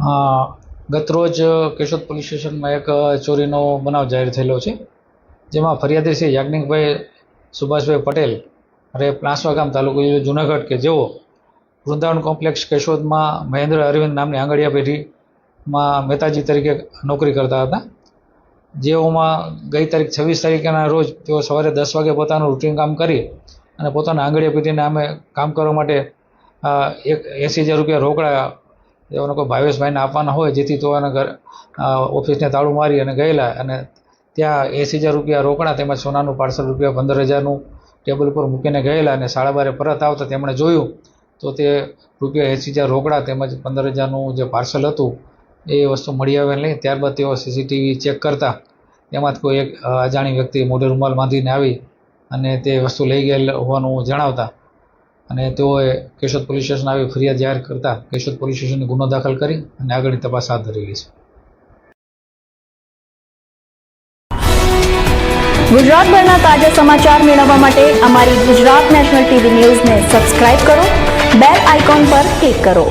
ગત રોજ કેશોદ પોલીસ સ્ટેશનમાં એક ચોરીનો બનાવ જાહેર થયેલો છે, જેમાં ફરિયાદી શ્રી યાજ્ઞિકભાઈ સુભાષભાઈ પટેલ રહે પ્લાસવા ગામ તાલુકો જુનાગઢ કે જેઓ વૃંદાવન કોમ્પ્લેક્સ કેશોદમાં મહેન્દ્ર અરવિંદ નામની આંગળીયા પેઢીમાં મહેતાજી તરીકે નોકરી કરતા હતા. જેઓમાં ગઈ તારીખ 26 તારીખના રોજ તેઓ સવારે 10 વાગે પોતાનું રૂટીન કામ કરી અને પોતાના આંગળીયા પેઢીને અમે કામ કરવા માટે 80,000 રૂપિયા રોકડા તેઓને કોઈ ભાવેશભાઈને આપવાના હોય, જેથી તેઓના ઘર ઓફિસને તાળું મારી અને ગયેલા અને ત્યાં 80,000 રૂપિયા રોકડા તેમજ સોનાનું પાર્સલ રૂપિયા 15,000નું ટેબલ ઉપર મૂકીને ગયેલા અને 12:30 પરત આવતા તેમણે જોયું તો તે રૂપિયા 80,000 રોકડા તેમજ 15,000નું જે પાર્સલ હતું એ વસ્તુ મળી આવેલ નહીં. ત્યારબાદ તેઓ સીસીટીવી ચેક કરતા તેમાં કોઈ એક અજાણી વ્યક્તિ મોઢે રૂમાલ બાંધીને આવી અને તે વસ્તુ લઈ ગયેલ હોવાનું જણાવતા અને તેઓએ કેશોદ પોલીસ સ્ટેશન આવી ફરિયાદ જાહેર કરતા કેશોદ પોલીસ સ્ટેશને ગુનો દાખલ કરી અને આગળની તપાસ હાથ ધરેલી છે. ગુજરાતભરના તાજા સમાચાર મેળવવા માટે અમારી ગુજરાત નેશનલ ટીવી ન્યૂઝને સબસ્ક્રાઇબ કરો, બેલ આઇકોન પર ક્લિક કરો.